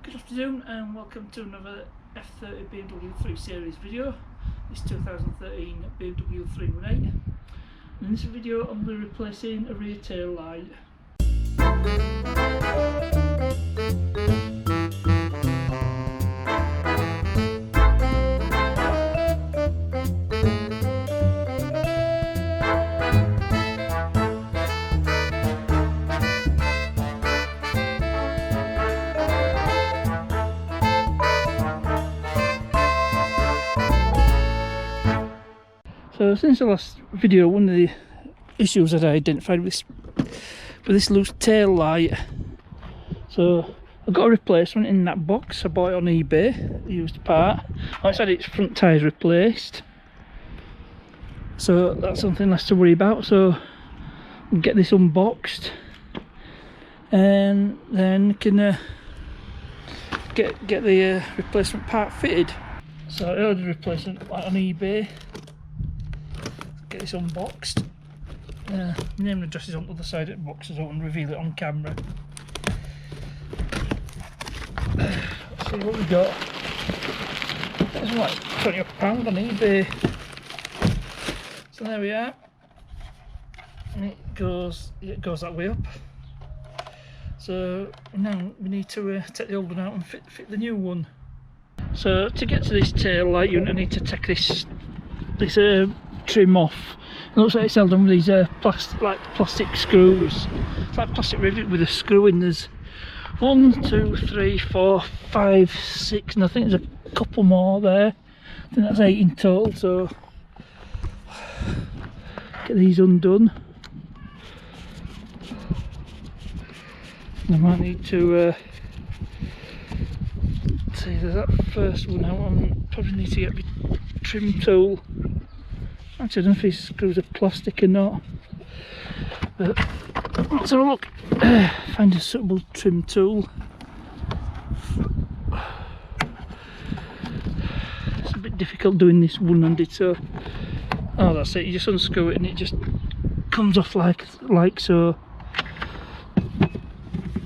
Good afternoon and welcome to another F30 BMW 3 Series video. This 2013 BMW 318. In this video I'm going to be replacing a rear tail light. So since the last video, one of the issues that I identified with this loose tail light, so I got a replacement in that box. I bought it on eBay, a used part. It's had its front tyres replaced, so that's something less to worry about. So we'll get this unboxed and then can get the replacement part fitted. So I ordered a replacement on eBay. Get this unboxed. My name and address is on the other side of the box, so I don't want to reveal it on camera. Let's see what we got. It's like £20 on eBay. So there we are. And it goes that way up. So now we need to take the old one out and fit the new one. So to get to this tail light unit, I need to take this trim off. It looks like it's held on with these plastic screws. It's like plastic rivet with a screw in. There's 1, 2, 3, 4, 5, 6, and I think there's a couple more there. I think that's 8 in total. So get these undone. And I might need to see, there's that first one out. I probably need to get my trim tool. Actually, I don't know if these screws are plastic or not, but let's have a look. Find a suitable trim tool. It's a bit difficult doing this one-handed, so that's it. You just unscrew it and it just comes off like so.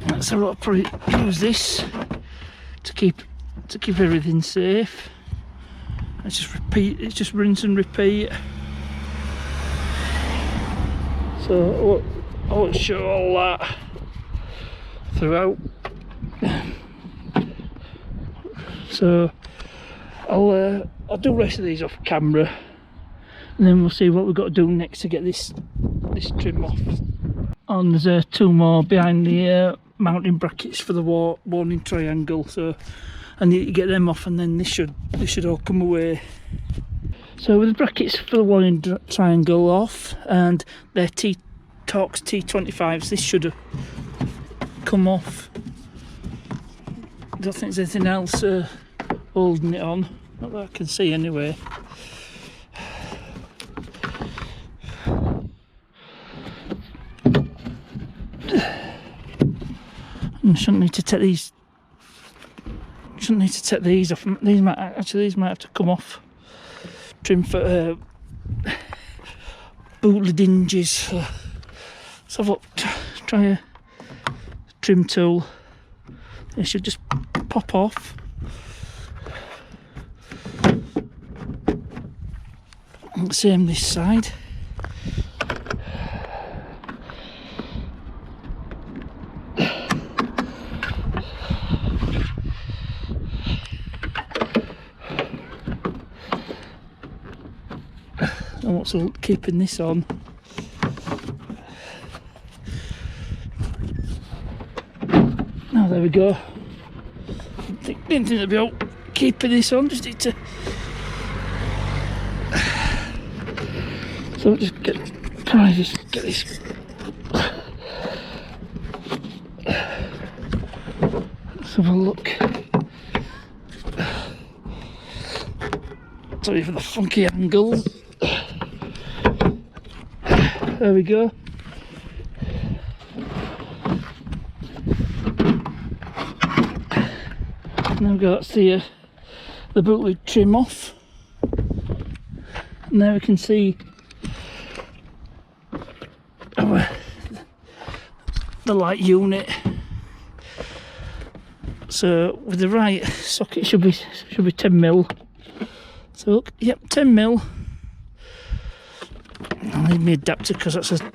Let's have a look. Probably use this to keep everything safe. It's just rinse and repeat. So I won't show all that throughout. So I'll do the rest of these off camera, and then we'll see what we've got to do next to get this trim off. And there's 2 more behind the mounting brackets for the warning triangle. So I need to get them off, and then this should all come away. So with the brackets for the warning triangle off, and they're Torx T25s, this should have come off. I don't think there's anything else holding it on, not that I can see anyway. I shouldn't need to take these. Shouldn't need to take these off. These might have to come off. Trim for bootlet hinges. Let's have a look. Try a trim tool. It should just pop off. Same this side. And what's keeping this on? Oh, there we go. Didn't think they'd be all keeping this on. Just need to. So just try to get this. Let's have a look. Sorry for the funky angles. There we go. Now we've got the bootleg trim off. Now we can see the light unit. So with the right socket should be 10mm. So look, yep, 10mm. I need my adapter because that's a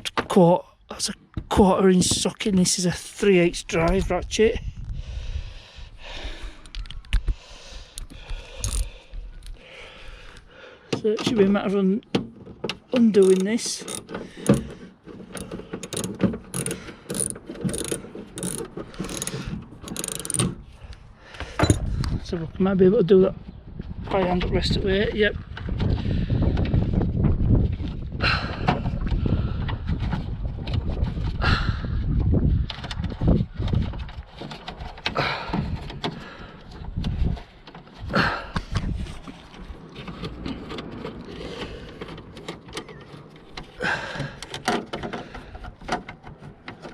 quarter inch socket and this is a 3/8 drive ratchet. So it should be a matter of undoing this. So look, I might be able to do that by hand at rest of the way, yep.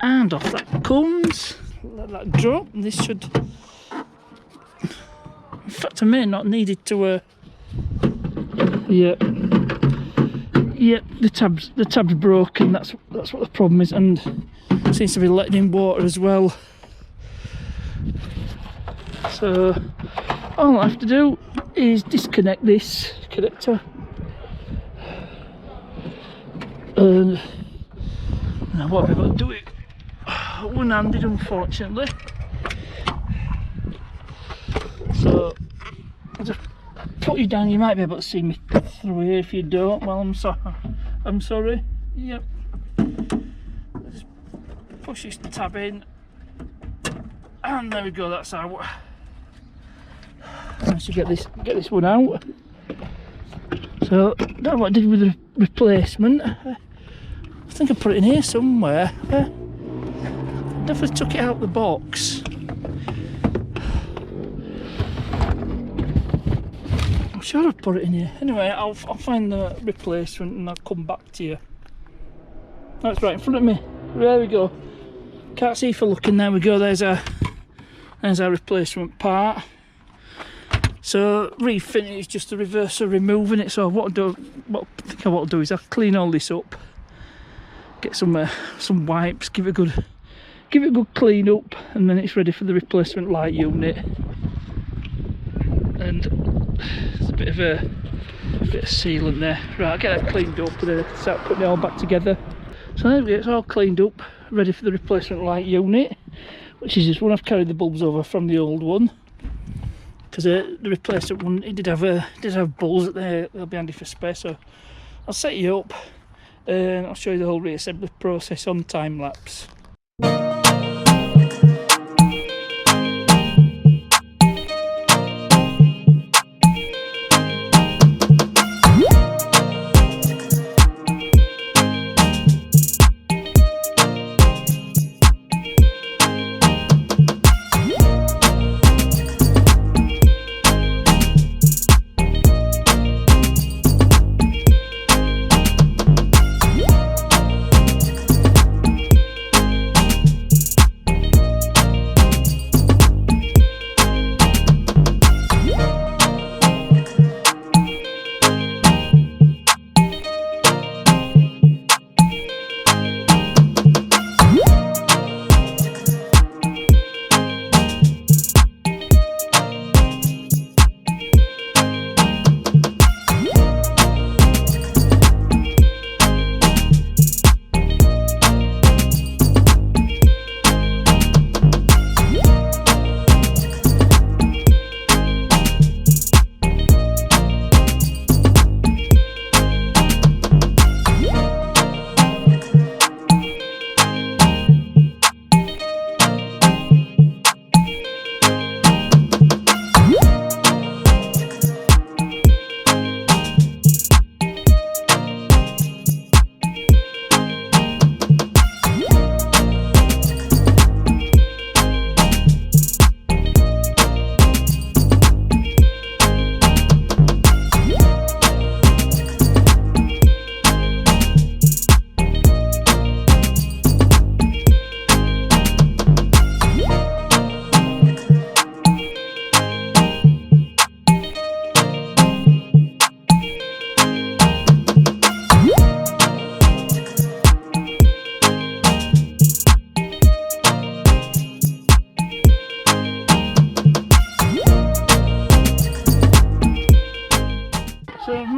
And off that comes. Let that drop. This should. In fact, I may not need it to. Yeah. The tab's broken. That's what the problem is, and it seems to be letting in water as well. So all I have to do is disconnect this connector, and I won't be able to do it one-handed, unfortunately. So I'll just put you down. You might be able to see me through here. If you don't, well, I'm sorry. Yep. Just push this tab in, and there we go. That's out. I should get this one out. So that's what I did with the replacement. I think I put it in here somewhere. Definitely took it out of the box. I'm sure I put it in here. Anyway, I'll find the replacement and I'll come back to you. That's right in front of me. There we go. Can't see for looking. There we go. There's our replacement part. So refitting is just the reverse of removing it. So what I think I want to do is I'll clean all this up, get some wipes, give it a good clean up, and then it's ready for the replacement light unit. And there's a bit of sealant there. Right, I'll get that cleaned up and then I can start putting it all back together. So there we go, it's all cleaned up, ready for the replacement light unit, which is this one. I've carried the bulbs over from the old one because the replacement one, it did have bulbs at there. They'll be handy for space. So I'll set you up and I'll show you the whole reassembly process on time lapse.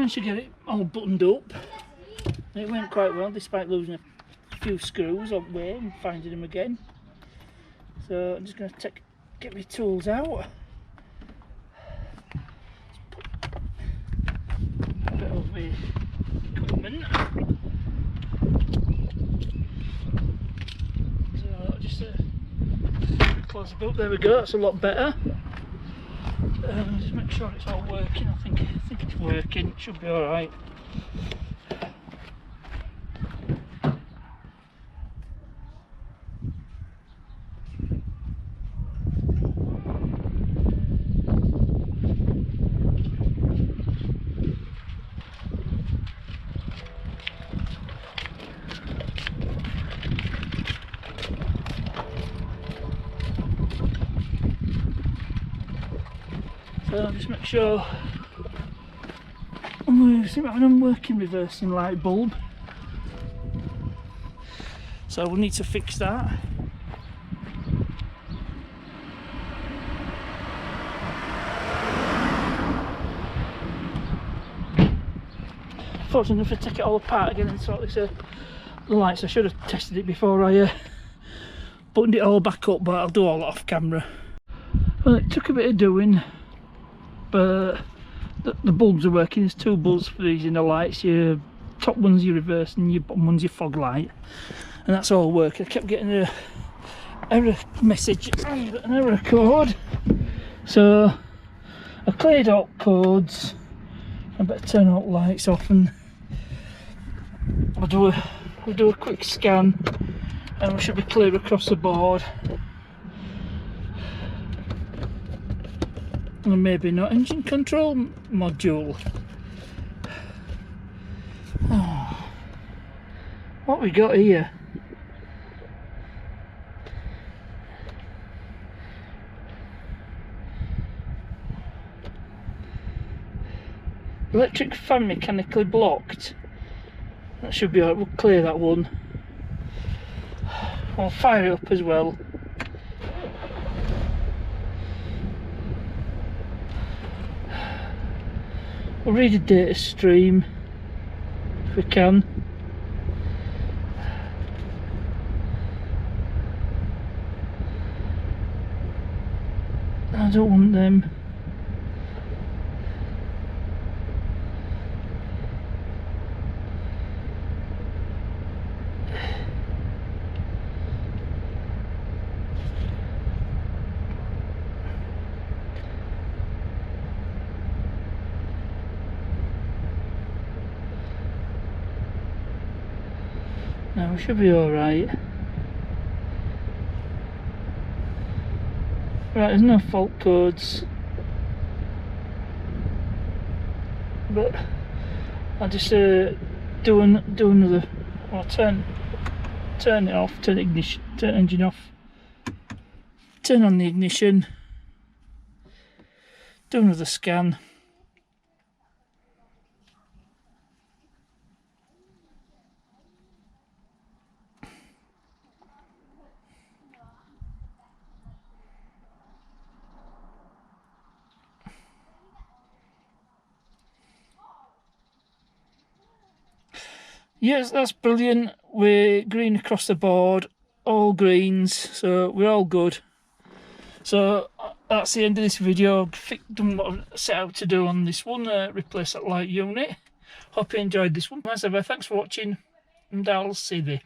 managed to get it all buttoned up. It went quite well despite losing a few screws on the way and finding them again. So I'm just going to get my tools out. A bit of the equipment. So just close the boot. There we go. That's a lot better. Just make sure it's all working. I think it's working. It should be all right. So just make sure I'm using an unworking reversing light bulb. So we'll need to fix that. Unfortunately, I'm going to take it all apart again and sort this the lights. I should have tested it before I buttoned it all back up, but I'll do all that off camera. Well, it took a bit of doing, but the bulbs are working. There's two bulbs for these inner lights. Your top one's your reverse and your bottom one's your fog light, and that's all working. I kept getting an error message and an error code, so I cleared out codes. I better turn all the lights off and we'll do a quick scan and we should be clear across the board. And maybe not engine control module. Oh, what we got here? Electric fan mechanically blocked. That should be alright. We'll clear that one. I'll fire it up as well. We'll read a data stream if we can. I don't want them. No, we should be alright. Right, there's no fault codes. But I'll just do another. I'll turn it off, turn engine off, turn on the ignition, do another scan. Yes, that's brilliant. We're green across the board, all greens, so we're all good. So that's the end of this video. I've done what I set out to do on this one, replace that light unit. Hope you enjoyed this one. As ever, thanks for watching, and I'll see you.